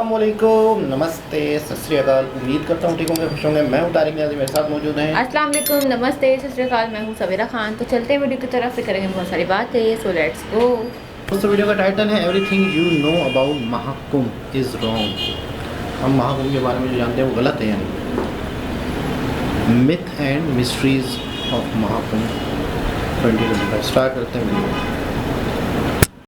अस्सलामुअलैकुम, नमस्ते, सत श्री अकाल। उम्मीद करता हूँ ठीक होंगे, खुश होंगे। मैं हूँ तारिक नियाज़ी, मेरे साथ मौजूद हैं। अस्सलाम वालेकुम, नमस्ते, सत श्री अकाल। मैं हूँ सवेरा खान। तो चलते हैं वीडियो की तरफ से, करेंगे बहुत सारी बातें। So let's go. दोस्तों, वीडियो का टाइटल है everything you know about Mahakumbh is wrong. हम महाकुंभ के बारे में जो जानते हैं वो गलत है, यानी myth and mysteries of Mahakumbh 2025। Start करते हैं वीडियो।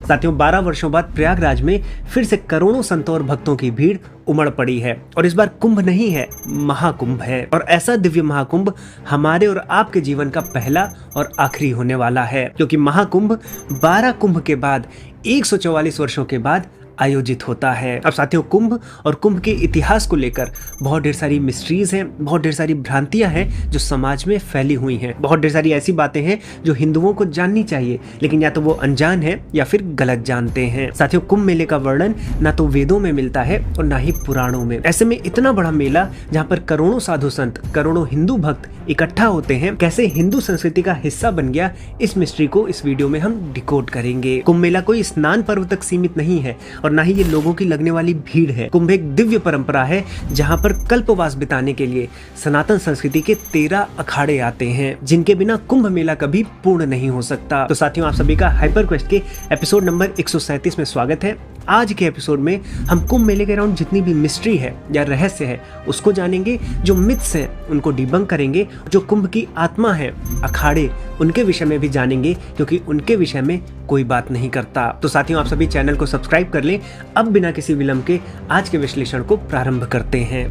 साथियों, 12 वर्षों बाद प्रयागराज में फिर से करोड़ों संतों और भक्तों की भीड़ उमड़ पड़ी है। और इस बार कुंभ नहीं है, महाकुंभ है। और ऐसा दिव्य महाकुंभ हमारे और आपके जीवन का पहला और आखिरी होने वाला है, क्योंकि महाकुंभ 12 कुंभ के बाद 144 वर्षों के बाद आयोजित होता है। अब साथियों, कुंभ और कुंभ के इतिहास को लेकर बहुत ढेर सारी मिस्ट्रीज हैं, बहुत ढेर सारी भ्रांतियां हैं जो समाज में फैली हुई हैं। बहुत ढेर सारी ऐसी बातें हैं जो हिंदुओं को जाननी चाहिए, लेकिन या तो वो अनजान है या फिर गलत जानते हैं। साथियों, कुंभ मेले का वर्णन ना तो वेदों में मिलता है और ना ही पुराणों में। ऐसे में इतना बड़ा मेला जहाँ पर करोड़ों साधु संत, करोड़ों हिंदू भक्त इकट्ठा होते हैं, कैसे हिंदू संस्कृति का हिस्सा बन गया, इस मिस्ट्री को इस वीडियो में हम डिकोड करेंगे। कुंभ मेला कोई स्नान पर्व तक सीमित नहीं है और ना ही ये लोगों की लगने वाली भीड़ है। कुंभ एक दिव्य परंपरा है जहां पर कल्पवास बिताने के लिए सनातन संस्कृति के 13 अखाड़े आते हैं, जिनके बिना कुंभ मेला कभी पूर्ण नहीं हो सकता। तो साथियों, आप सभी का हाइपर क्वेस्ट के एपिसोड नंबर 137 में स्वागत है। आज के एपिसोड में हम कुंभ मेले के अराउंड जितनी भी मिस्ट्री है या रहस्य है उसको जानेंगे, जो मिथ्स हैं उनको डिबंक करेंगे, जो कुंभ की आत्मा है, अखाड़े, उनके विषय में भी जानेंगे, क्योंकि उनके विषय में कोई बात नहीं करता। तो साथियों, आप सभी चैनल को सब्सक्राइब कर लें। अब बिना किसी विलंब के आज के विश्लेषण को प्रारंभ करते हैं।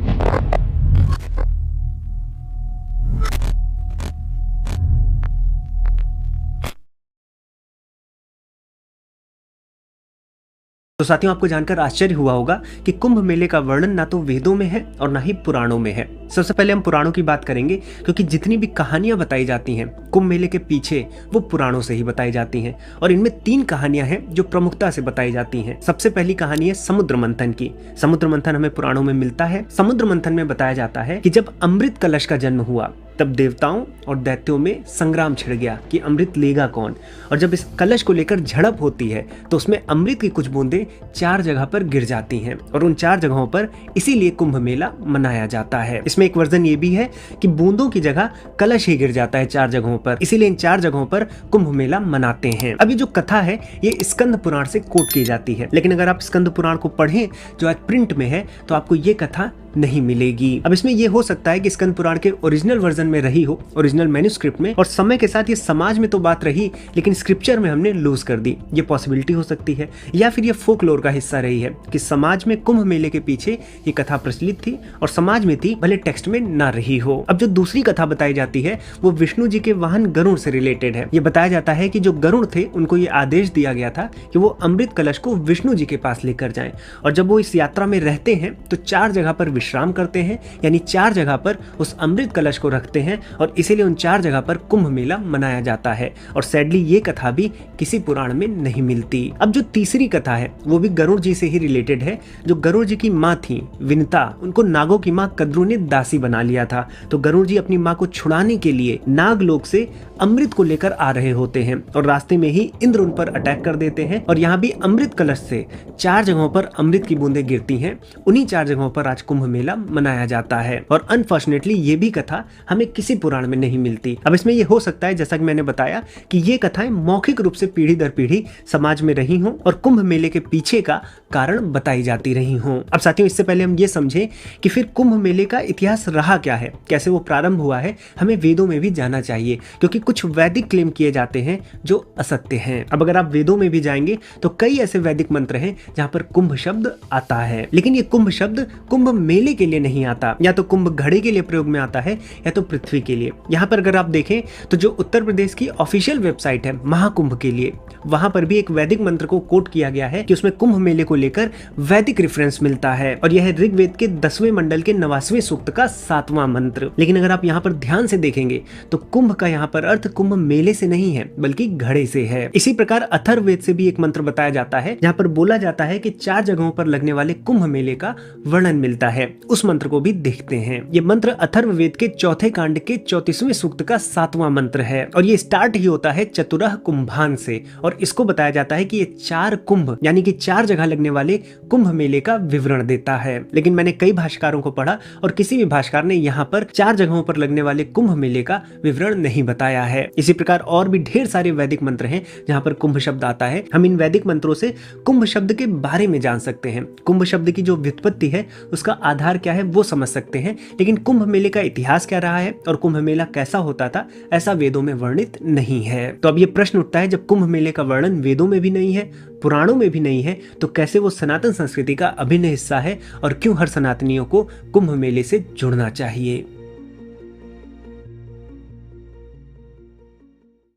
तो साथियों, आपको जानकर आश्चर्य हुआ होगा कि कुंभ मेले का वर्णन ना तो वेदों में है और ना ही पुराणों में है। सबसे पहले हम पुराणों की बात करेंगे, क्योंकि जितनी भी कहानियां बताई जाती हैं कुंभ मेले के पीछे, वो पुराणों से ही बताई जाती हैं। और इनमें 3 कहानियां हैं जो प्रमुखता से बताई जाती हैं। सबसे पहली कहानी है समुद्र मंथन की। समुद्र मंथन हमें पुराणों में मिलता है। समुद्र मंथन में बताया जाता है कि जब अमृत कलश का जन्म हुआ, तब देवताओं और दैत्यों में संग्राम छिड़ गया कि अमृत लेगा कौन। और जब इस कलश को लेकर झड़प होती है तो उसमें अमृत की कुछ बूंदें 4 जगह पर गिर जाती हैं, और उन 4 जगहों पर इसीलिए कुंभ मेला मनाया जाता है। इसमें एक वर्जन ये भी है कि बूंदों की जगह कलश ही गिर जाता है 4 जगहों पर, इसीलिए इन 4 जगहों पर कुंभ मेला मनाते हैं। अब ये जो कथा है ये स्कंद पुराण से कोट की जाती है, लेकिन अगर आप स्कंद पुराण को पढ़ें जो आज प्रिंट में है तो आपको ये कथा नहीं मिलेगी। अब इसमें यह हो सकता है कि स्कंद पुराण के ओरिजिनल वर्जन में रही हो, ओरिजिनल मैन्युस्क्रिप्ट में, और समय के साथ ये समाज में तो बात रही लेकिन स्क्रिप्चर में हमने लूज कर दी। ये पॉसिबिलिटी हो सकती है, या फिर ये फोकलोर का हिस्सा रही है कि समाज में कुंभ मेले के पीछे ये कथा प्रचलित थी और समाज में थी, भले टेक्स्ट में ना रही हो। अब जो दूसरी कथा बताई जाती है वो विष्णु जी के वाहन गरुड़ से रिलेटेड है। ये बताया जाता है कि जो गरुड़ थे उनको ये आदेश दिया गया था कि वो अमृत कलश को विष्णु जी के पास लेकर जाएं, और जब वो इस यात्रा में रहते हैं तो 4 जगह पर विश्राम करते हैं, यानी 4 जगह पर उस अमृत कलश को रखते हैं, और इसीलिए उन 4 जगह पर कुंभ मेला मनाया जाता है। और सैडली ये कथा भी किसी पुराण में नहीं मिलती। अब जो तीसरी कथा है वो भी गरुड़ जी से ही रिलेटेड है। जो गरुड़ जी की माँ थी विनता, उनको नागों की माँ कद्रू ने दासी बना लिया था। तो गरुड़ जी अपनी माँ को छुड़ाने के लिए नागलोक से अमृत को लेकर आ रहे होते हैं, और रास्ते में ही इंद्र उन पर अटैक कर देते हैं, और यहाँ भी अमृत कलश से 4 जगहों पर अमृत की बूंदें गिरती हैं। उन्हीं 4 जगहों पर आज कुंभ मेला मनाया जाता है। और अनफॉर्चुनेटली ये भी कथा हमें किसी पुराण में नहीं मिलती। अब इसमें ये हो सकता है, जैसा कि मैंने बताया, कि ये कथाएं मौखिक रूप से पीढ़ी दर पीढ़ी समाज में रही हों और कुंभ मेले के पीछे का कारण बताई जाती रही हों। अब साथियों, इससे पहले हम ये समझें कि फिर कुंभ मेले का इतिहास रहा क्या है, कैसे वो प्रारंभ हुआ है, हमें वेदों में भी जाना चाहिए, क्योंकि कुछ वैदिक क्लेम किए जाते हैं जो असत्य हैं। अब अगर आप वेदों में भी जाएंगे तो कई ऐसे वैदिक मंत्र हैं जहां पर कुंभ शब्द आता है, लेकिन ये कुंभ शब्द कुंभ मेले के लिए नहीं आता। या तो कुंभ घड़े के लिए प्रयोग में आता है या तो पृथ्वी के लिए। यहाँ पर अगर आप देखें तो जो उत्तर प्रदेश की ऑफिशियल वेबसाइट है महाकुंभ के लिए, वहां पर भी एक वैदिक मंत्र को कोट किया गया है कि उसमें कुंभ मेले को लेकर वैदिक रेफरेंस मिलता है, और यह है ऋग्वेद के 10वें मंडल के 89वें सूक्त का 7वां मंत्र। लेकिन अगर आप यहाँ पर ध्यान से देखेंगे तो कुंभ का यहाँ पर अर्थ कुंभ मेले से नहीं है बल्कि घड़े से है। इसी प्रकार अथर्ववेद से भी एक मंत्र बताया जाता है जहाँ पर बोला जाता है कि 4 जगहों पर लगने वाले कुंभ मेले का वर्णन मिलता है। उस मंत्र को भी देखते हैं। ये मंत्र अथर्ववेद के 4थे कांड के 34वें सूक्त का 7वां मंत्र है, और ये स्टार्ट ही होता है चतुरः कुंभान से, और इसको बताया जाता है कि ये 4 कुंभ यानी कि 4 जगह लगने वाले कुंभ मेले का विवरण देता है। लेकिन मैंने कई भाष्यकारों को पढ़ा और किसी भी भाष्यकार ने यहाँ पर 4 जगहों पर लगने वाले कुंभ मेले का विवरण नहीं बताया है। इसी प्रकार और भी ढेर सारे वैदिक मंत्र हैं जहाँ पर कुंभ शब्द आता है। हम इन वैदिक मंत्रों से कुंभ शब्द के बारे में जान सकते हैं, कुंभ शब्द की जो व्युत्पत्ति है उसका आधार क्या है वो समझ सकते हैं। लेकिन कुंभ मेले का इतिहास क्या रहा है और कुंभ मेला कैसा होता था ऐसा वेदों में वर्णित नहीं है। तो अब ये प्रश्न उठता है, जब कुंभ मेले का वर्णन वेदों में भी नहीं है, पुराणों में भी नहीं है, तो कैसे वो सनातन संस्कृति का अभिन्न हिस्सा है और क्यों हर सनातनियों को कुंभ मेले से जुड़ना चाहिए।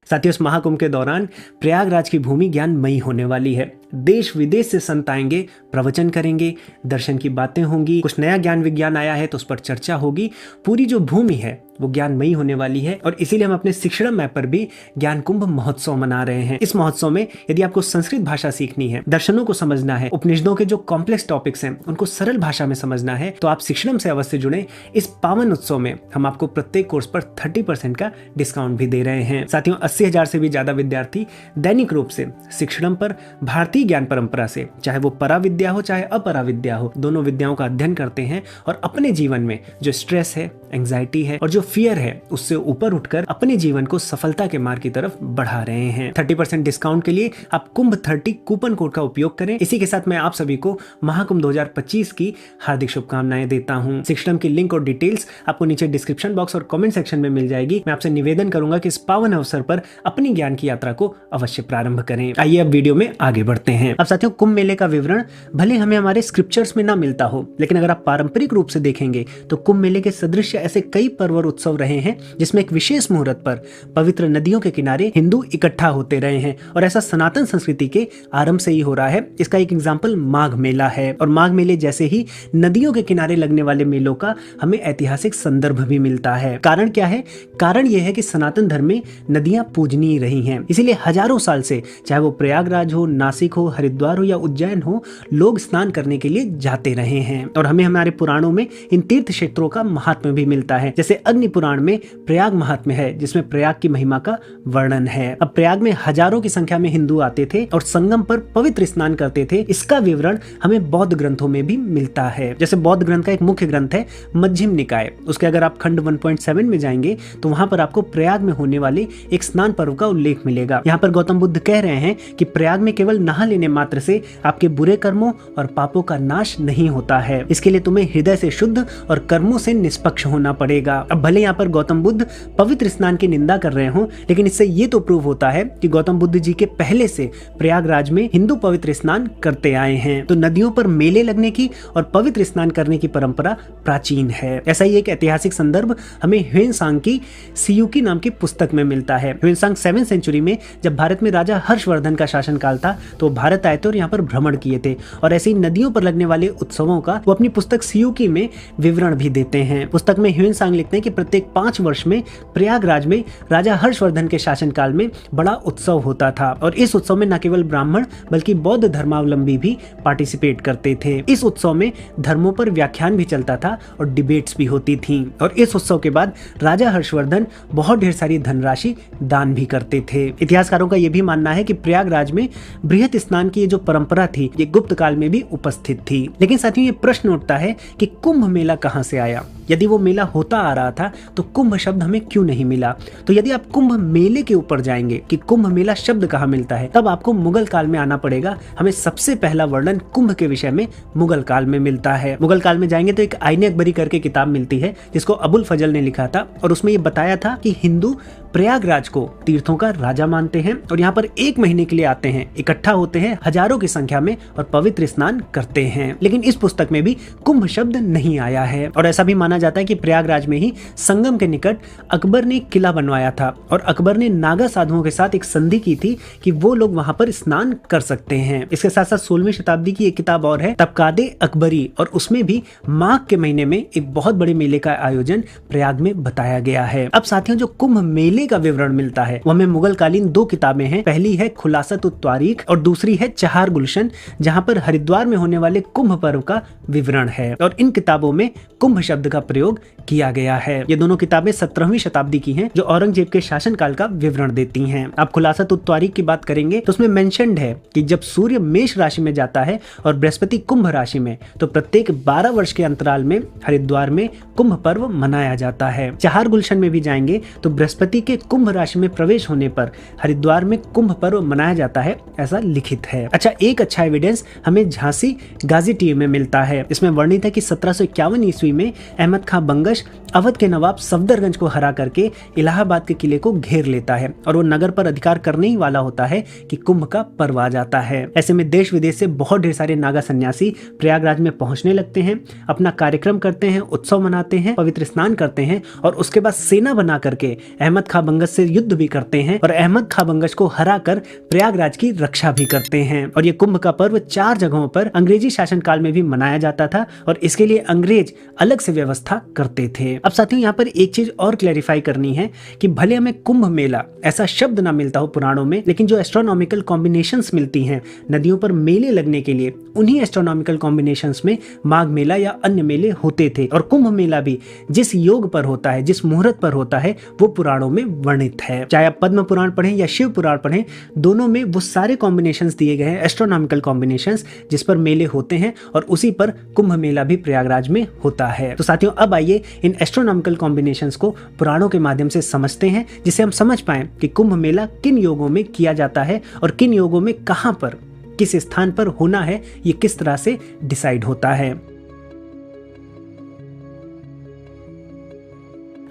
साथियों, इस महाकुंभ के दौरान प्रयागराज की भूमि ज्ञानमयी होने वाली है। देश विदेश से संत आएंगे, प्रवचन करेंगे, दर्शन की बातें होंगी, कुछ नया ज्ञान विज्ञान आया है तो उस पर चर्चा होगी। पूरी जो भूमि है वो ज्ञानमयी होने वाली है और इसीलिए हम अपने शिक्षण मैप पर भी ज्ञान कुंभ महोत्सव मना रहे हैं। इस महोत्सव में यदि आपको संस्कृत भाषा सीखनी है, दर्शनों को समझना है, उपनिषदों के जो कॉम्प्लेक्स टॉपिक्स हैं उनको सरल भाषा में समझना है, तो आप शिक्षण से अवश्य जुड़े। इस पावन उत्सव में हम आपको प्रत्येक कोर्स पर 30% का डिस्काउंट भी दे रहे हैं। साथियों, 80,000 से भी ज्यादा विद्यार्थी दैनिक रूप से शिक्षण पर भारतीय ज्ञान परंपरा से, चाहे वो पराविद्या हो चाहे अपराविद्या हो, दोनों विद्याओं का अध्ययन करते हैं और अपने जीवन में जो स्ट्रेस है, एंजाइटी है और जो फियर है उससे ऊपर उठकर अपने जीवन को सफलता के मार्ग की तरफ बढ़ा रहे हैं। 30% डिस्काउंट के लिए आप कुंभ 30 कूपन कोड का उपयोग करें। इसी के साथ मैं आप सभी को महाकुंभ 2025 की हार्दिक शुभकामनाएं देता हूं। शिक्षण की लिंक और डिटेल्स आपको नीचे डिस्क्रिप्शन बॉक्स और कमेंट सेक्शन में मिल जाएगी। मैं आपसे निवेदन करूंगा कि इस पावन अवसर पर अपनी ज्ञान की यात्रा को अवश्य प्रारंभ करें। आइए अब वीडियो में आगे बढ़ते हैं। अब साथियों, कुंभ मेले का विवरण भले हमें हमारे स्क्रिप्चर्स में ना मिलता हो, लेकिन अगर आप पारंपरिक रूप से देखेंगे तो कुंभ मेले के सदृश ऐसे कई पर्व और उत्सव रहे हैं जिसमें एक विशेष मुहूर्त पर पवित्र नदियों के किनारे हिंदू इकट्ठा होते रहे हैं और ऐसा सनातन संस्कृति के आरंभ से ही हो रहा है। इसका एक एग्जाम्पल माघ मेला है और माघ मेले जैसे ही नदियों के किनारे लगने वाले मेलों का हमें ऐतिहासिक संदर्भ भी मिलता है। कारण क्या है? कारण यह है कि सनातन धर्म में नदियां पूजनीय रही हैं, इसीलिए हजारों साल से, चाहे वो प्रयागराज हो, नासिक हो, हरिद्वार हो या उज्जैन हो, लोग स्नान करने के लिए जाते रहे हैं। और हमें हमारे पुराणों में इन तीर्थ क्षेत्रों का महात्म्य भी मिलता है। जैसे अग्नि पुराण में प्रयाग महात्म्य है जिसमें प्रयाग की महिमा का वर्णन है। अब प्रयाग में हजारों की संख्या में हिंदू आते थे और संगम पर पवित्र स्नान करते थे। इसका विवरण हमें बौद्ध ग्रंथों में भी मिलता है। जैसे बौद्ध ग्रंथ का एक मुख्य ग्रंथ है मध्यम निकाय, उसके अगर आप खंड 1.7 में जाएंगे तो वहां पर आपको प्रयाग में होने वाले एक स्नान पर्व का उल्लेख मिलेगा। यहाँ पर गौतम बुद्ध कह रहे हैं कि प्रयाग में केवल नहा लेने मात्र से आपके बुरे कर्मों और पापों का नाश नहीं होता है। इसके लिए तुम्हें हृदय से शुद्ध और कर्मों से निष्पक्ष होना पड़ेगा। अब भले यहाँ पर गौतम बुद्ध पवित्र स्नान की निंदा कर रहे हो, लेकिन इससे ये तो प्रूव होता है कि गौतम बुद्ध जी के पहले से प्रयागराज में हिंदू पवित्र स्नान करते आए हैं। तो नदियों पर मेले लगने की और पवित्र स्नान करने की परंपरा प्राचीन है। ऐसा ही एक ऐतिहासिक संदर्भ हमें ह्वेनसांग की सियुकी नाम की पुस्तक में मिलता है। ह्वेनसांग 7वीं सेंचुरी में जब भारत में राजा हर्षवर्धन का शासनकाल था तो भारत आए थे और यहाँ पर भ्रमण किए थे और ऐसे ही नदियों पर लगने वाले उत्सवों का वो अपनी पुस्तक सियुकी में विवरण भी देते हैं। पुस्तक में ह्वेनसांग लिखते हैं कि प्रत्येक 5 वर्ष में प्रयागराज में राजा हर्षवर्धन के शासनकाल में बड़ा उत्सव होता था और इस उत्सव में न केवल ब्राह्मण बल्कि बौद्ध धर्मावलंबी भी पार्टिसिपेट करते थे। इस उत्सव में धर्मों पर व्याख्यान भी चलता था और डिबेट्स भी होती थी और इस उत्सव के बाद राजा हर्षवर्धन बहुत ढेर सारी धनराशि दान भी करते थे। इतिहासकारों का यह भी मानना है कि प्रयागराज में बृहत स्नान की जो परंपरा थी ये गुप्त काल में भी उपस्थित थी। लेकिन साथियों, ये प्रश्न उठता है कि कुंभ मेला कहां से आया? यदि वो मेला होता आ रहा था तो कुंभ शब्द हमें क्यों नहीं मिला? तो यदि आप कुंभ मेले के ऊपर जाएंगे कि कुंभ मेला शब्द कहाँ मिलता है, तब आपको मुगल काल में आना पड़ेगा। हमें सबसे पहला वर्णन कुंभ के विषय में मुगल काल में मिलता है। मुगल काल में जाएंगे तो एक आईने अकबरी करके किताब मिलती है जिसको अबुल फजल ने लिखा था और उसमें ये बताया था कि हिंदू प्रयागराज को तीर्थों का राजा मानते हैं और यहाँ पर 1 महीने के लिए आते हैं, इकट्ठा होते हैं हजारों की संख्या में और पवित्र स्नान करते हैं। लेकिन इस पुस्तक में भी कुंभ शब्द नहीं आया है और ऐसा भी माना जाता है कि प्रयागराज में ही संगम के निकट अकबर ने एक किला बनवाया था और अकबर ने नागा साधुओं के साथ एक संधि की थी कि वो लोग वहां पर स्नान कर सकते हैं। इसके साथ साथ 16वीं शताब्दी की एक किताब और है तबकादे अकबरी और उसमें भी माघ के महीने में एक बहुत बड़े मेले का आयोजन प्रयाग में बताया गया है। अब साथियों, जो कुंभ मेले का विवरण मिलता है वो हमें मुगल कालीन 2 किताबें हैं। पहली है खुलासत उत तारीख और दूसरी है चहार गुलशन, जहां पर हरिद्वार में होने वाले कुंभ पर्व का विवरण है और इन किताबों में कुंभ शब्द का प्रयोग किया गया है। ये दोनों किताबें 17वीं शताब्दी की हैं, जो औरंगजेब के शासनकाल का विवरण देती हैं। आप खुलासा तारीख की बात करेंगे तो उसमें मेंशन्ड है कि जब सूर्य मेष राशि में जाता है और बृहस्पति कुंभ राशि में, तो प्रत्येक 12 वर्ष के अंतराल में हरिद्वार में कुंभ पर्व मनाया जाता है। चहार गुलशन में भी जाएंगे तो बृहस्पति के कुंभ राशि में प्रवेश होने पर हरिद्वार में कुंभ पर्व मनाया जाता है, ऐसा लिखित है। अच्छा, एक अच्छा एविडेंस हमें झांसी गाजीटियर में मिलता है। इसमें वर्णित है कि 1751 ईस्वी में अहमद खां बंगश अवध के नवाब सफदरगंज को हरा करके इलाहाबाद के किले को घेर लेता है और वो नगर पर अधिकार करने ही वाला होता है कि कुंभ का पर्व आ जाता है। ऐसे में देश विदेश से बहुत ढेर सारे नागा सन्यासी प्रयागराज में पहुंचने लगते हैं, अपना कार्यक्रम करते हैं, उत्सव मनाते हैं, पवित्र स्नान करते हैं और उसके बाद सेना बना करके अहमद खां बंगश से युद्ध भी करते हैं और अहमद खां बंगश को हरा कर प्रयागराज की रक्षा भी करते हैं। और ये कुंभ का पर्व 4 जगहों पर अंग्रेजी शासनकाल में भी मनाया जाता था और इसके लिए अंग्रेज अलग से व्यवस्था करते थे। अब साथियों, यहाँ पर एक चीज और क्लैरिफाई करनी है कि भले हमें कुंभ मेला ऐसा शब्द ना मिलता हो पुराणों में, लेकिन जो एस्ट्रोनॉमिकल कॉम्बिनेशंस मिलती हैं नदियों पर मेले लगने के लिए, उन्हीं एस्ट्रोनॉमिकल कॉम्बिनेशंस में माघ मेला या अन्य मेले होते थे। और कुंभ मेला भी जिस योग पर होता है, जिस मुहूर्त पर होता है, वो पुराणों में वर्णित है। चाहे आप पद्म पुराण पढ़ें या शिव पुराण पढ़ें, दोनों में वो सारे कॉम्बिनेशंस दिए गए हैं, एस्ट्रोनॉमिकल कॉम्बिनेशंस जिस पर मेले होते हैं और उसी पर कुंभ मेला भी प्रयागराज में होता है। तो साथियों, अब आइए इन एस्ट्रोनॉमिकल कॉम्बिनेशंस को पुराणों के माध्यम से समझते हैं, जिससे हम समझ पाएं कि कुंभ मेला किन योगों में किया जाता है और किन योगों में कहां पर, किस स्थान पर होना है, ये किस तरह से डिसाइड होता है।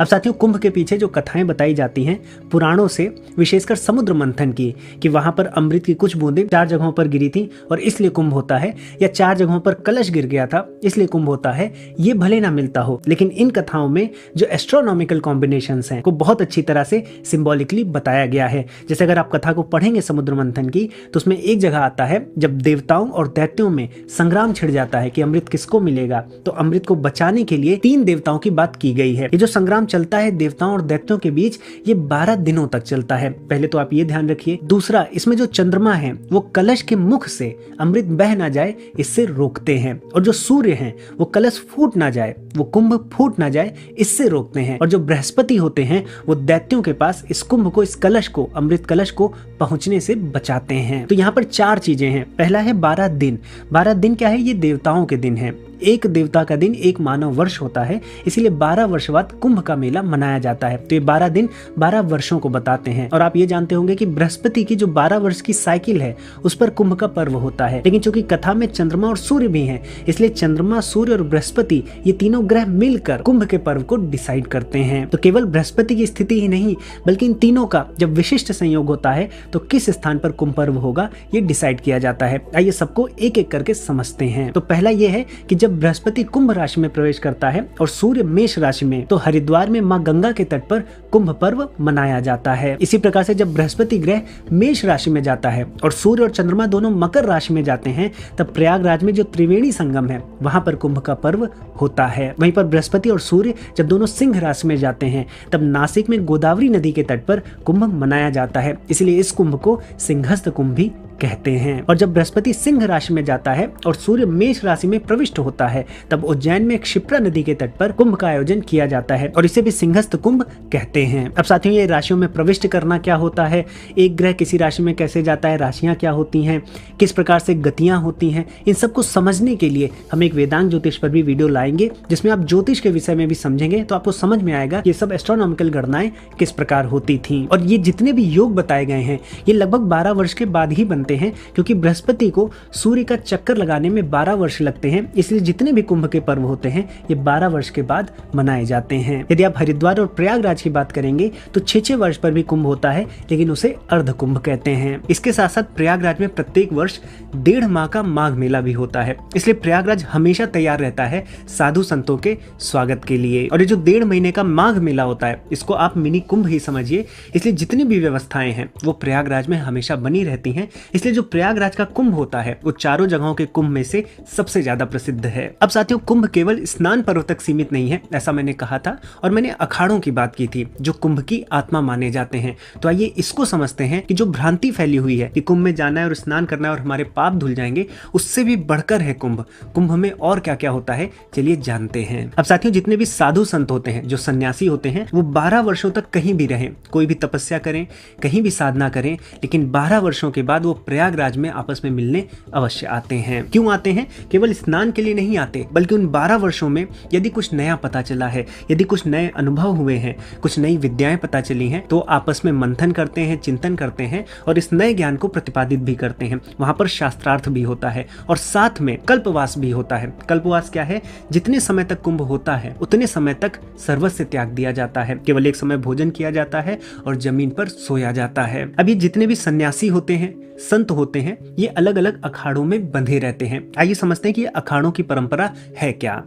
अब साथियों, कुंभ के पीछे जो कथाएं बताई जाती हैं पुराणों से, विशेषकर समुद्र मंथन की, कि वहां पर अमृत की कुछ बूंदें 4 जगहों पर गिरी थी और इसलिए कुंभ होता है, या 4 जगहों पर कलश गिर गया था इसलिए कुंभ होता है, ये भले ना मिलता हो, लेकिन इन कथाओं में जो एस्ट्रोनॉमिकल कॉम्बिनेशंस हैं को बहुत अच्छी तरह से सिंबॉलिकली बताया गया है। जैसे अगर आप कथा को पढ़ेंगे समुद्र मंथन की, तो उसमें एक जगह आता है जब देवताओं और दैत्यों में संग्राम छिड़ जाता है कि अमृत किसको मिलेगा, तो अमृत को बचाने के लिए 3 देवताओं की बात की गई है। ये जो संग्राम चलता है देवताओं और दैत्यों के बीच, ये 12 दिनों तक चलता है। पहले तो आप ये ध्यान रखिए। दूसरा, इसमें जो चंद्रमा है वो कलश के मुख से अमृत बह ना जाए इससे रोकते हैं, और जो सूर्य हैं वो कलश फूट ना जाए, वो कुंभ फूट ना जाए इससे रोकते हैं, और जो बृहस्पति होते हैं वो दैत्यों के पास इस कुंभ को, इस कलश को, अमृत कलश को पहुंचने से बचाते हैं। तो यहाँ पर 4 चीजें हैं। पहला है 12 दिन। 12 दिन क्या है? ये देवताओं के दिन है। एक देवता का दिन 1 मानव वर्ष होता है, इसीलिए 12 वर्ष बाद कुंभ का मेला मनाया जाता है। तो ये 12 दिन 12 वर्षों को बताते हैं। और आप ये जानते होंगे कि बृहस्पति की जो 12 वर्ष की साइकिल है उस पर कुंभ का पर्व होता है। लेकिन चूंकि कथा में चंद्रमा और सूर्य भी हैं, इसलिए चंद्रमा, सूर्य और बृहस्पति ये तीनों ग्रह मिलकर कुंभ के पर्व को डिसाइड करते हैं। तो केवल बृहस्पति की स्थिति ही नहीं, बल्कि इन तीनों का जब विशिष्ट संयोग होता है तो किस स्थान पर कुंभ पर्व होगा ये डिसाइड किया जाता है। आइए सबको एक एक करके समझते हैं। तो पहला ये है कि जब बृहस्पति कुंभ राशि में प्रवेश करता है और सूर्य मेष राशि में, तो हरिद्वार में मां गंगा के तट पर कुंभ पर्व मनाया जाता है। इसी प्रकार से जब बृहस्पति ग्रह मेष राशि में जाता है और सूर्य और चंद्रमा दोनों मकर राशि में जाते हैं, तब प्रयागराज में जो त्रिवेणी संगम है वहां पर कुंभ का पर्व होता है। वहीं पर बृहस्पति और सूर्य जब दोनों सिंह राशि में जाते हैं, तब नासिक में गोदावरी नदी के तट पर कुंभ मनाया जाता है। इसलिए इस कुंभ को सिंहस्थ कुंभ भी कहते हैं। और जब बृहस्पति सिंह राशि में जाता है और सूर्य मेष राशि में प्रविष्ट होता है, तब उज्जैन में क्षिप्रा नदी के तट पर कुंभ का आयोजन किया जाता है और इसे भी सिंहस्थ कुंभ कहते हैं। अब साथियों, ये राशियों में प्रविष्ट करना क्या होता है, एक ग्रह किसी राशि में कैसे जाता है, राशियां क्या होती हैं, किस प्रकार से गतियां होती हैं, इन सबको समझने के लिए हम एक वेदांग ज्योतिष पर भी वीडियो लाएंगे, जिसमें आप ज्योतिष के विषय में भी समझेंगे। तो आपको समझ में आएगा कि ये सब एस्ट्रोनॉमिकल गणनाएं किस प्रकार होती थी। और ये जितने भी योग बताए गए हैं ये लगभग 12 वर्ष के बाद ही बनते हैं, क्योंकि बृहस्पति को सूर्य का चक्कर लगाने में 12 वर्ष लगते हैं। इसलिए जितने भी कुंभ के पर्व होते हैं ये 12 वर्ष के बाद मनाए जाते हैं। यदि आप हरिद्वार और प्रयागराज की बात करेंगे तो 6-6 वर्ष पर भी कुंभ होता है, लेकिन उसे अर्ध कुंभ कहते हैं। इसके साथ साथ प्रयागराज में प्रत्येक वर्ष 1.5 माह का माघ मेला भी होता है। इसलिए प्रयागराज हमेशा तैयार रहता है साधु संतों के स्वागत के लिए। और ये जो 1.5 महीने का माघ मेला होता है, इसको आप मिनी कुंभ ही समझिए। इसलिए जितनी भी व्यवस्थाएं हैं वो प्रयागराज में हमेशा बनी रहती हैं। इसलिए जो प्रयागराज का कुंभ होता है वो चारों जगहों के कुंभ में से सबसे ज्यादा प्रसिद्ध है। अब साथियों, कुंभ केवल स्नान पर्व तक सीमित नहीं है, ऐसा मैंने कहा था, और मैंने अखाड़ों की बात की थी जो कुंभ की आत्मा माने जाते हैं। तो आइए इसको समझते हैं कि जो भ्रांति फैली हुई है कि कुंभ में जाना है और स्नान करना है और हमारे पाप धुल जाएंगे, उससे भी बढ़कर है कुंभ। कुंभ में और क्या क्या होता है, चलिए जानते हैं। अब साथियों, जितने भी साधु संत होते हैं, जो सन्यासी होते हैं, वो 12 वर्षों तक कहीं भी रहें, कोई भी तपस्या करें, कहीं भी साधना करें, लेकिन 12 वर्षों के बाद वो प्रयागराज में आपस में मिलने अवश्य आते हैं। क्यों आते हैं? केवल स्नान के लिए नहीं आते, बल्कि उन 12 वर्षों में यदि कुछ नया पता चला है, यदि कुछ नए अनुभव हुए हैं, कुछ नई विद्याएं पता चली हैं, तो आपस में मंथन करते हैं, चिंतन करते हैं और इस नए ज्ञान को प्रतिपादित भी करते हैं। वहां पर शास्त्रार्थ भी होता है और साथ में कल्पवास भी होता है। कल्पवास क्या है? जितने समय तक कुंभ होता है उतने समय तक सर्वस्व त्याग दिया जाता है, केवल एक समय भोजन किया जाता है और जमीन पर सोया जाता है। अब ये जितने भी सन्यासी होते हैं, संत होते हैं, ये अलग अलग अखाड़ों में बंधे रहते हैं। आइए समझते हैं कि ये अखाड़ों की परंपरा है क्या।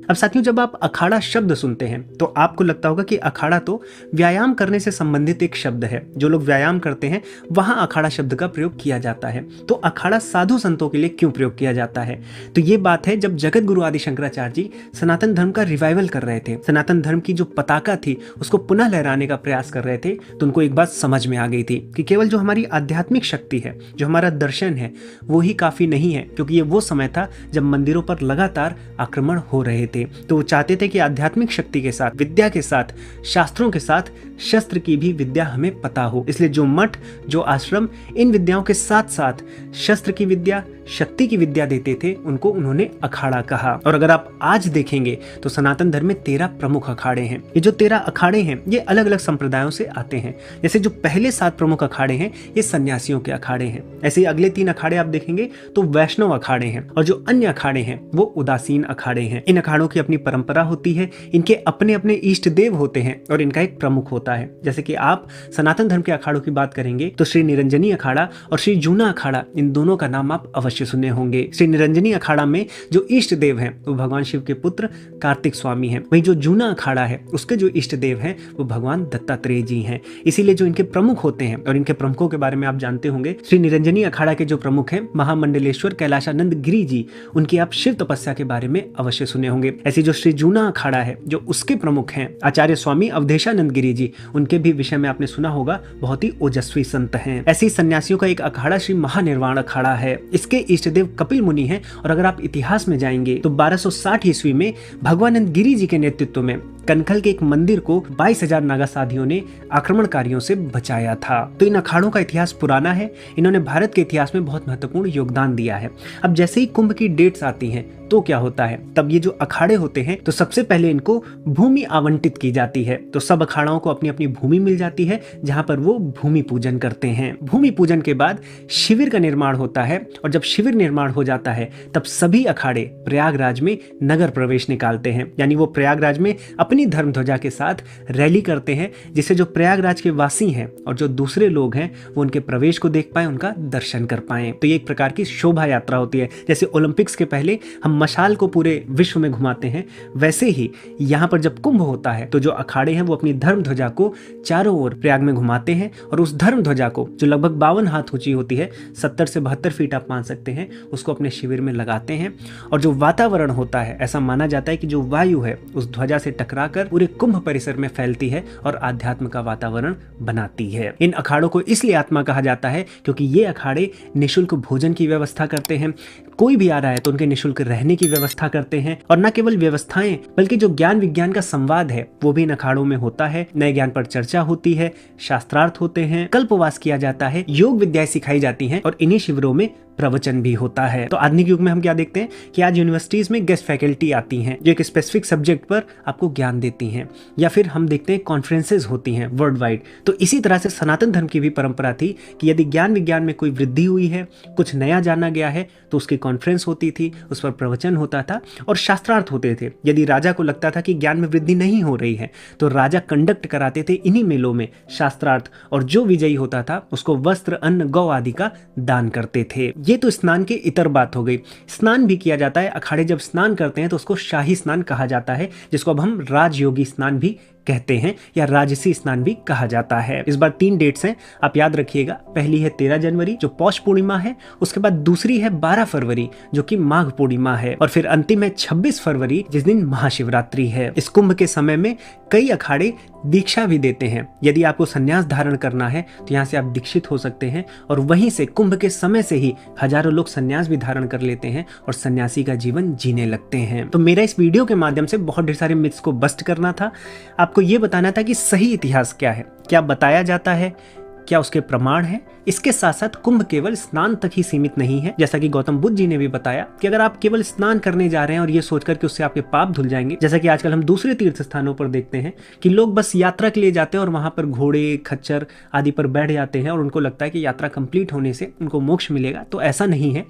अब साथियों, जब आप अखाड़ा शब्द सुनते हैं तो आपको लगता होगा कि अखाड़ा तो व्यायाम करने से संबंधित एक शब्द है। जो लोग व्यायाम करते हैं वहां अखाड़ा शब्द का प्रयोग किया जाता है। तो अखाड़ा साधु संतों के लिए क्यों प्रयोग किया जाता है? तो ये बात है, जब जगत गुरु आदि शंकराचार्य जी सनातन धर्म का रिवाइवल कर रहे थे, सनातन धर्म की जो पताका थी उसको पुनः लहराने का प्रयास कर रहे थे, तो उनको एक बात समझ में आ गई थी कि केवल जो हमारी आध्यात्मिक शक्ति है, जो हमारा दर्शन है, वो ही काफी नहीं है, क्योंकि ये वो समय था जब मंदिरों पर लगातार आक्रमण हो रहे थे। तो वो चाहते थे कि आध्यात्मिक शक्ति के साथ, विद्या के साथ, शास्त्रों के साथ शस्त्र की भी विद्या हमें पता हो। इसलिए जो मठ, जो आश्रम इन विद्याओं के साथ साथ शस्त्र की विद्या, शक्ति की विद्या देते थे, उनको उन्होंने अखाड़ा कहा। और अगर आप आज देखेंगे तो सनातन धर्म में 13 प्रमुख अखाड़े हैं। ये जो 13 अखाड़े हैं ये अलग अलग संप्रदायों से आते हैं। जैसे जो पहले 7 प्रमुख अखाड़े हैं ये सन्यासियों के अखाड़े हैं। ऐसे ही अगले 3 अखाड़े आप देखेंगे तो वैष्णव अखाड़े हैं, और जो अन्य अखाड़े हैं वो उदासीन अखाड़े हैं। इन अखाड़ों की अपनी परंपरा होती है, इनके अपने अपने इष्ट देव होते हैं और इनका एक प्रमुख होता है। जैसे कि आप सनातन धर्म के अखाड़ों की बात करेंगे तो श्री निरंजनी अखाड़ा और श्री जूना अखाड़ा, इन दोनों का नाम आप अवश्य सुने होंगे। श्री निरंजनी अखाड़ा में जो इष्ट देव हैं वो भगवान शिव के पुत्र कार्तिक स्वामी हैं। वहीं जो जूना अखाड़ा है उसके जो इष्ट देव हैं वो भगवान दत्तात्रेय जी हैं। इसीलिए जो इनके प्रमुख होते हैं, और इनके प्रमुखों के बारे में आप जानते होंगे, श्री निरंजनी अखाड़ा के जो प्रमुख हैं महामंडलेश्वर कैलाशानंद गिरी जी, उनकी आप शिव तपस्या के बारे में अवश्य सुने होंगे। ऐसी जो श्री जूना अखाड़ा है जो उसके प्रमुख हैं आचार्य स्वामी अवधेशानंद गिरी जी, उनके भी विषय में आपने सुना होगा, बहुत ही ओजस्वी संत हैं। ऐसे सन्यासियों का एक अखाड़ा श्री महानिर्वाण अखाड़ा है। इसके इष्ट देव कपिल मुनि हैं, और अगर आप इतिहास में जाएंगे तो 1260 ईस्वी में भगवानंद गिरी जी के नेतृत्व में कनखल के एक मंदिर को 22,000 नागा साधियों ने आक्रमणकारियों से बचाया था। तो इन अखाड़ों का इतिहास पुराना है, इन्होंने भारत के इतिहास में बहुत महत्वपूर्ण योगदान दिया है। अब जैसे ही कुंभ की डेट्स आती हैं तो क्या होता है, तब ये जो अखाड़े होते हैं तो सबसे पहले इनको भूमि आवंटित की जाती है। तो सब अखाड़ों को अपनी अपनी भूमि मिल जाती है जहां पर वो भूमि पूजन करते हैं। भूमि पूजन के बाद शिविर का निर्माण होता है, और जब शिविर निर्माण हो जाता है तब सभी अखाड़े प्रयागराज में नगर प्रवेश निकालते हैं। यानी वो प्रयागराज में अपनी धर्म ध्वजा के साथ रैली करते हैं, जिससे जो प्रयागराज के वासी हैं और जो दूसरे लोग हैं वो उनके प्रवेश को देख पाए, उनका दर्शन कर पाए। तो ये एक प्रकार की शोभा यात्रा होती है। जैसे ओलंपिक्स के पहले हम मशाल को पूरे विश्व में घुमाते हैं, वैसे ही यहाँ पर जब कुंभ होता है तो जो अखाड़े हैं वो अपनी धर्म ध्वजा को चारों ओर प्रयाग में घुमाते हैं, और उस धर्म ध्वजा को, जो लगभग 52 हाथ ऊंची होती है, 70 से 72 फीट आप मान सकते हैं, उसको अपने शिविर में लगाते हैं। और जो वातावरण होता है, ऐसा माना जाता है कि जो वायु है उस ध्वजा से टकराकर पूरे कुंभ परिसर में फैलती है और आध्यात्म का वातावरण बनाती है। इन अखाड़ों को इसलिए आत्मा कहा जाता है क्योंकि ये अखाड़े निःशुल्क भोजन की व्यवस्था करते हैं। कोई भी आ रहा है तो उनके निःशुल्क रहने की व्यवस्था करते हैं, और न केवल व्यवस्थाएं बल्कि जो ज्ञान विज्ञान का संवाद है वो भी इन अखाड़ों में होता है। नए ज्ञान पर चर्चा होती है, शास्त्रार्थ होते हैं, कल्पवास किया जाता है, योग विद्याएं सिखाई जाती हैं, और इन्हीं शिविरों में प्रवचन भी होता है। तो आधुनिक युग में हम क्या देखते हैं कि आज यूनिवर्सिटीज में गेस्ट फैकल्टी आती हैं जो एक स्पेसिफिक सब्जेक्ट पर आपको ज्ञान देती हैं, या फिर हम देखते हैं कॉन्फ्रेंसेज होती हैं वर्ल्ड वाइड। तो इसी तरह से सनातन धर्म की भी परंपरा थी कि यदि ज्ञान विज्ञान में कोई वृद्धि हुई है, कुछ नया जाना गया है, तो उसकी कॉन्फ्रेंस होती थी, उस पर प्रवचन होता था और शास्त्रार्थ होते थे। यदि राजा को लगता था कि ज्ञान में वृद्धि नहीं हो रही है तो राजा कंडक्ट कराते थे इन्हीं मेलों में शास्त्रार्थ, और जो विजयी होता था उसको वस्त्र, अन्न, गौ आदि का दान करते थे। ये तो स्नान की इतर बात हो गई। स्नान भी किया जाता है। अखाड़े जब स्नान करते हैं तो उसको शाही स्नान कहा जाता है, जिसको अब हम राजयोगी स्नान भी कहते हैं या राजसी स्नान भी कहा जाता है। इस बार 3 डेट्स हैं, आप याद रखिएगा। पहली है 13 जनवरी जो पौष पूर्णिमा है, उसके बाद दूसरी है 12 फरवरी जो कि माघ पूर्णिमा है, और फिर अंतिम है 26 फरवरी जिस दिन महाशिवरात्रि है। इस कुंभ के समय में कई अखाड़े दीक्षा भी देते हैं। यदि आपको संन्यास धारण करना है तो यहाँ से आप दीक्षित हो सकते हैं, और वहीं से कुंभ के समय से ही हजारों लोग संन्यास भी धारण कर लेते हैं और सन्यासी का जीवन जीने लगते हैं। तो मेरा इस वीडियो के माध्यम से बहुत ढेर सारे मिथ्स को बस्ट करना था, आपको ये बताना था कि सही इतिहास क्या है, क्या बताया जाता है, क्या उसके प्रमाण है। इसके साथ साथ कुंभ केवल स्नान तक ही सीमित नहीं है, जैसा कि गौतम बुद्ध जी ने भी बताया कि अगर आप केवल स्नान करने जा रहे हैं और ये सोचकर कि उससे आपके पाप धुल जाएंगे, जैसा कि आजकल हम दूसरे तीर्थ स्थानों पर देखते हैं कि लोग बस यात्रा के लिए जाते हैं और वहां पर घोड़े, खच्चर आदि पर बैठ जाते हैं और उनको लगता है कि यात्रा कंप्लीट होने से उनको मोक्ष मिलेगा। तो ऐसा नहीं है।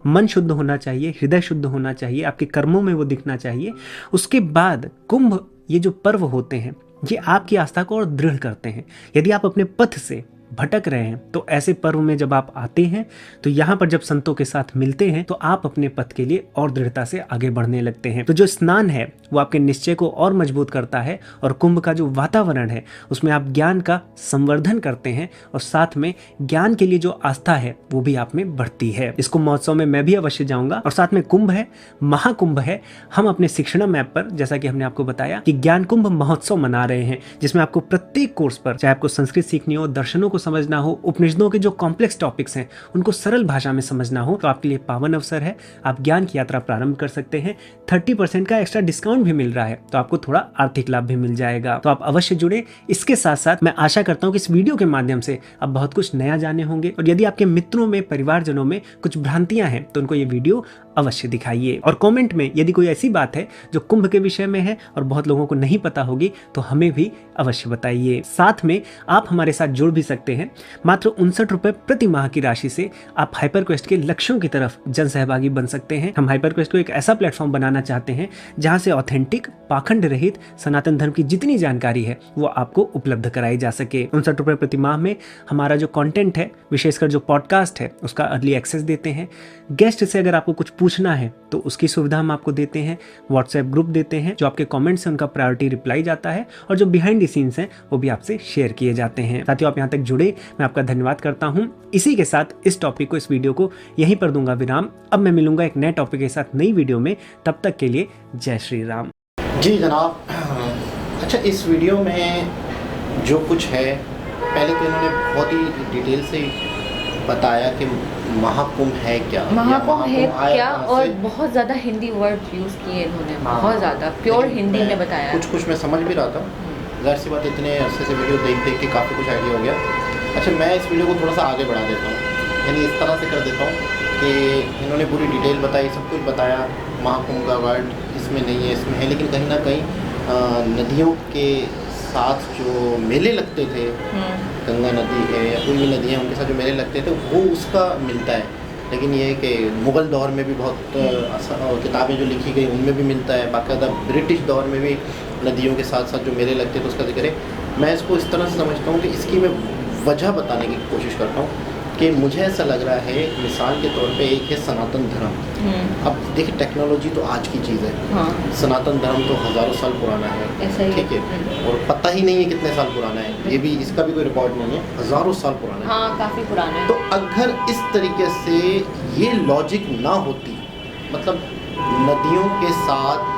मन शुद्ध होना चाहिए, हृदय शुद्ध होना चाहिए, आपके कर्मों में वो दिखना चाहिए। उसके बाद कुंभ, ये जो पर्व होते हैं, ये आपकी आस्था को और दृढ़ करते हैं। यदि आप अपने पथ से भटक रहे हैं तो ऐसे पर्व में जब आप आते हैं तो यहाँ पर जब संतों के साथ मिलते हैं तो आप अपने पथ के लिए और दृढ़ता से आगे बढ़ने लगते हैं। तो जो स्नान है वो आपके निश्चय को और मजबूत करता है, और कुंभ का जो वातावरण है उसमें आप ज्ञान का संवर्धन करते हैं, और साथ में ज्ञान के लिए जो आस्था है वो भी आप में बढ़ती है। इसको महोत्सव में मैं भी अवश्य जाऊंगा। और साथ में कुंभ है, महाकुंभ है। हम अपने शिक्षणम ऐप पर, जैसा कि हमने आपको बताया, कि ज्ञान कुंभ महोत्सव मना रहे हैं, जिसमें आपको प्रत्येक कोर्स पर, चाहे आपको संस्कृत सीखनी हो, दर्शनों को समझना हो, उपनिषदों के जो कॉम्प्लेक्स टॉपिक्स हैं उनको सरल भाषा में समझना हो, तो आपके लिए पावन अवसर है। आप ज्ञान की यात्रा प्रारंभ कर सकते हैं। 30% का एक्स्ट्रा डिस्काउंट भी मिल रहा है, तो आपको थोड़ा आर्थिक लाभ भी मिल जाएगा। तो आप अवश्य जुड़े। इसके साथ साथ मैं आशा करता हूं कि इस वीडियो के माध्यम से आप बहुत कुछ नया जाने होंगे, और यदि आपके मित्रों में, परिवारजनों में कुछ भ्रांतियां हैं तो उनको ये वीडियो अवश्य दिखाइए। और कमेंट में यदि कोई ऐसी बात है जो कुंभ के विषय में है और बहुत लोगों को नहीं पता होगी तो हमें भी अवश्य बताइए। साथ में आप हमारे साथ जुड़ भी सकते हैं। मात्र 59 रुपए प्रति माह की राशि से आप हाइपरक्वेस्ट के लक्ष्यों की तरफ जन सहभागी बन सकते हैं। हम हाइपरक्वेस्ट को एक ऐसा प्लेटफॉर्म बनाना चाहते हैं जहां से ऑथेंटिक, पाखंड रहित सनातन धर्म की जितनी जानकारी है वो आपको उपलब्ध कराई जा सके। 59 रुपए प्रति माह में हमारा जो कंटेंट है, विशेषकर जो पॉडकास्ट है, उसका अर्ली एक्सेस देते हैं। गेस्ट से अगर आपको कुछ पूछना है तो उसकी सुविधा हम आपको देते हैं। व्हाट्सएप ग्रुप देते हैं, जो आपके कमेंट्स हैं उनका प्रायोरिटी रिप्लाई जाता है, और जो बिहाइंड द सीन्स हैं वो भी आपसे शेयर किए जाते हैं। साथियों, आप यहाँ तक जुड़े, मैं आपका धन्यवाद करता हूँ। इसी के साथ इस टॉपिक को, इस वीडियो को यहीं पर दूंगा विराम। अब मैं मिलूंगा एक नए टॉपिक के साथ नई वीडियो में। तब तक के लिए जय श्री राम। जी जनाब। अच्छा, इस वीडियो में जो कुछ है, पहले तो इन्होंने बहुत ही डिटेल से बताया कि महाकुंभ है क्या, महाकुंभ है क्या, और से बहुत ज़्यादा हिंदी वर्ड यूज़ किए इन्होंने, बहुत ज़्यादा प्योर हिंदी में बताया। कुछ मैं समझ भी रहा था। जाहिर सी बात, इतने अरसे से वीडियो देख के काफ़ी कुछ आइडिया हो गया। अच्छा, मैं इस वीडियो को थोड़ा सा आगे बढ़ा देता हूँ, यानी इस तरह से कर देता हूँ कि इन्होंने पूरी डिटेल बताई, सब कुछ बताया। महाकुंभ का वर्ड इसमें नहीं है, इसमें है, लेकिन कहीं ना कहीं नदियों के साथ जो मेले लगते थे, गंगा नदी है या कोई भी नदी है, उनके साथ जो मेले लगते थे वो उसका मिलता है। लेकिन ये है कि मुग़ल दौर में भी बहुत किताबें जो लिखी गई उनमें भी मिलता है। बाकायदा ब्रिटिश दौर में भी नदियों के साथ साथ जो मेले लगते थे उसका जिक्र है। मैं इसको इस तरह से समझता हूँ कि इसकी मैं वजह बताने की कोशिश करता हूँ कि मुझे ऐसा लग रहा है, मिसाल के तौर पे एक है सनातन धर्म। अब देखिए, टेक्नोलॉजी तो आज की चीज़ है। हाँ। सनातन धर्म तो हज़ारों साल पुराना है, ठीक है, और पता ही नहीं है कितने साल पुराना है, ये भी, इसका भी कोई रिकॉर्ड नहीं है, हज़ारों साल पुराना है। हाँ, काफ़ी पुराना है। तो अगर इस तरीके से ये लॉजिक ना होती, मतलब नदियों के साथ,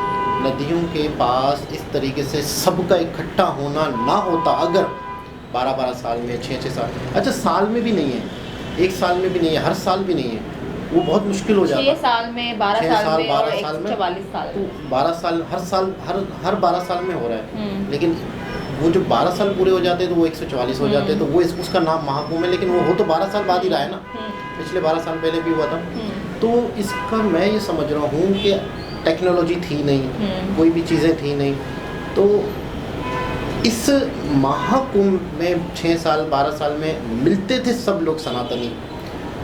नदियों के पास इस तरीके से सबका इकट्ठा होना ना होता, अगर 12-12 साल में, 6-6 साल, अच्छा साल में भी नहीं है, एक साल में भी नहीं है, हर साल भी नहीं है, वो बहुत मुश्किल हो जाता है। 6 साल में, 12 साल में, 12 साल में, 44 साल, 12 साल, हर 12 साल में हो रहा है। लेकिन वो जो 12 साल पूरे हो जाते हैं तो वो 144 हो जाते हैं, तो वो उसका नाम महाकुंभ है। लेकिन वो हो तो 12 साल बाद ही रहा है ना, पिछले 12 साल पहले भी हुआ था। तो इसका मैं ये समझ रहा हूँ कि टेक्नोलॉजी थी नहीं, कोई भी चीज़ें थी नहीं, तो इस महाकुंभ में 6 साल 12 साल में मिलते थे सब लोग सनातनी।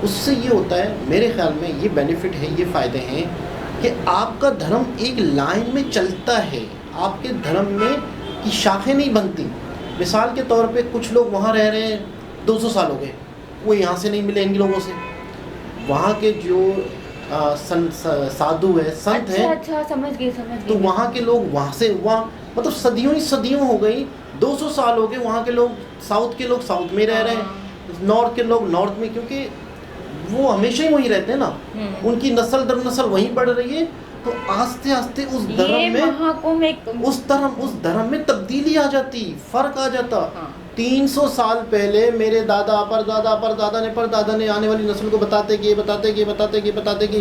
उससे ये होता है, मेरे ख्याल में ये बेनिफिट है, ये फ़ायदे हैं कि आपका धर्म एक लाइन में चलता है, आपके धर्म में की शाखें नहीं बनती। मिसाल के तौर पे कुछ लोग वहाँ रह रहे हैं, 200 साल हो गए, वो यहाँ से नहीं मिले इन लोगों से, वहाँ के जो साधु है, संत अच्छा, हैं, अच्छा, समझ गई। तो वहाँ के लोग वहाँ से, वहाँ मतलब सदियों ही सदियों हो गई, 200 साल हो गए। वहाँ के लोग साउथ के लोग साउथ में रह रहे हैं, नॉर्थ के लोग नॉर्थ में, क्योंकि वो हमेशा ही वहीं रहते हैं ना, उनकी नस्ल दर नस्ल वहीं बढ़ रही है। तो आस्ते आस्ते उस धर्म में उस धर्म में तब्दीली आ जाती, फर्क आ जाता। 300 साल पहले मेरे दादा परदादा ने आने वाली नस्ल को बताते कि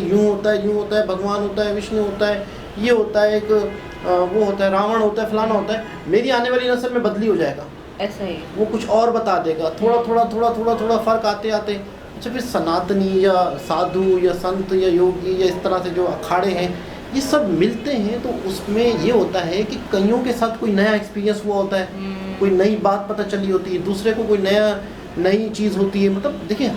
यूँ होता है, भगवान होता है, विष्णु होता है, ये होता है, एक वो होता है, रावण होता है, फलाना होता है। मेरी आने वाली नस्ल में बदली हो जाएगा, ऐसा ही वो कुछ और बता देगा। थोड़ा फर्क आते अच्छा, फिर सनातनी या साधु या संत या योगी या इस तरह से जो अखाड़े हैं, ये सब मिलते हैं। तो उसमें ये होता है कि कईयों के साथ कोई नया एक्सपीरियंस हुआ होता है, कोई नई बात पता चली होती है, दूसरे को कोई नई चीज़ होती है। मतलब देखिए,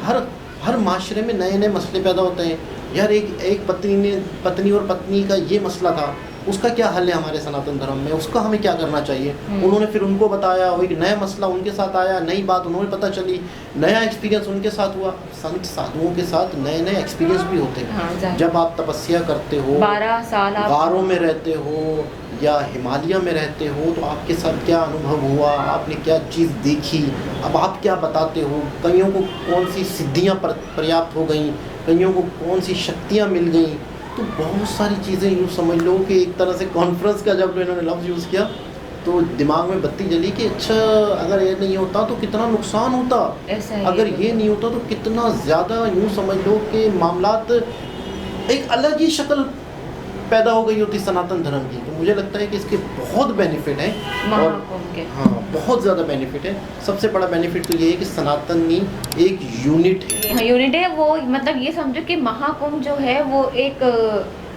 हर माशरे में नए नए मसले पैदा होते हैं। यार एक पत्नी और पत्नी का ये मसला था, उसका क्या हल है हमारे सनातन धर्म में, उसका हमें क्या करना चाहिए। उन्होंने फिर उनको बताया, वो एक नया मसला उनके साथ आया, नई बात उन्होंने पता चली, नया एक्सपीरियंस उनके साथ हुआ। संत साधुओं के साथ नए नए एक्सपीरियंस भी होते हैं। हाँ, जब आप तपस्या करते हो, 12 साल आप गारों में रहते हो या हिमालय में रहते हो, तो आपके साथ क्या अनुभव हुआ, आपने क्या चीज़ देखी, अब आप क्या बताते हो। कईयों को कौन सी सिद्धियाँ पर्याप्त हो गई, कईयों को कौन सी शक्तियाँ मिल गई। तो बहुत सारी चीज़ें यूँ समझ लो कि एक तरह से कॉन्फ्रेंस का जब इन्होंने लफ्ज़ यूज़ किया तो दिमाग में बत्ती जली कि अच्छा, अगर ये नहीं होता तो कितना नुकसान होता, अगर ये नहीं होता तो कितना ज़्यादा, यूँ समझ लो कि मामलात एक अलग ही शक्ल पैदा हो गई होती सनातन धर्म की। तो मुझे लगता है कि इसके बहुत बेनिफिट हैं, और हाँ, बहुत ज़्यादा बेनिफिट है। सबसे बड़ा बेनिफिट तो ये है कि सनातनी एक यूनिट है। यूनिट है वो, मतलब ये समझो कि महाकुंभ जो है वो एक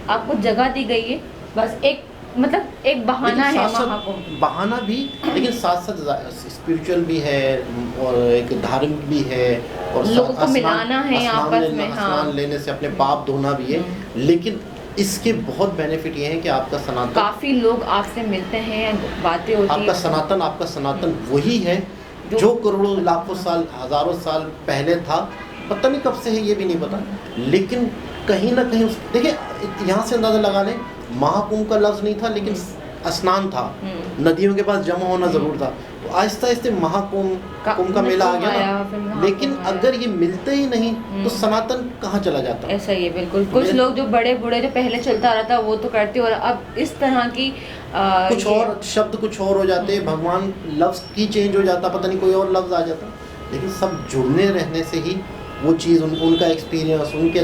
आपको जगह दी गई है, बस एक मतलब एक बहाना है महाकुंभ, बहाना भी, लेकिन साथ साथ स्पिरिचुअल भी है और एक धार्मिक भी है, और लोगों को मिलाना है आपस में, स्नान लेने से अपने पाप धोना भी है। लेकिन इसके बहुत बेनिफिट ये हैं कि आपका सनातन, काफ़ी लोग आपसे मिलते हैं, बातें होती हैं। आपका सनातन वही है जो करोड़ों लाखों साल हजारों साल पहले था। पता नहीं कब से है, ये भी नहीं पता, लेकिन कहीं ना कहीं देखिए, यहाँ से अंदाज़ा लगा लें, महाकुंभ का लफ्ज़ नहीं था, लेकिन स्नान था, नदियों के पास जमा होना ज़रूर था। तो आहिस्ता आहिस्ता महाकुंभ का मेला आ गया ना। लेकिन अगर ये मिलते ही नहीं तो सनातन कहाँ चला जाता। ऐसा ही है, बिल्कुल। कुछ लोग जो बड़े बूढ़े जो पहले चलता आ रहा था वो तो करते, और अब इस तरह की कुछ और शब्द कुछ और हो जाते, भगवान लफ्ज़ की चेंज हो जाता, पता नहीं कोई और लफ्ज़ आ जाता। लेकिन सब जुड़ने रहने से ही वो चीज़, उनका एक्सपीरियंस, उनके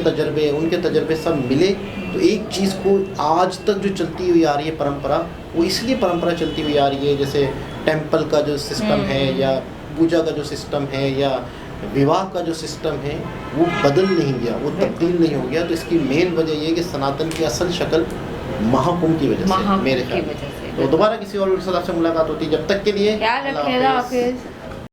तजर्बे सब मिले तो एक चीज़ को आज तक जो चलती हुई आ रही है परंपरा, वो इसलिए परंपरा चलती हुई आ रही है, जैसे टेम्पल का जो सिस्टम है, या पूजा का जो सिस्टम है, या विवाह का जो सिस्टम है, वो बदल नहीं गया, वो तब्दील नहीं हो गया। तो इसकी मेन वजह ये है कि सनातन की असल शक्ल महाकुंभ की वजह से, मेरे ख्याल में। तो दोबारा किसी और के साथ आपसे मुलाकात होती है, जब तक के लिए ख्याल रखिएगा।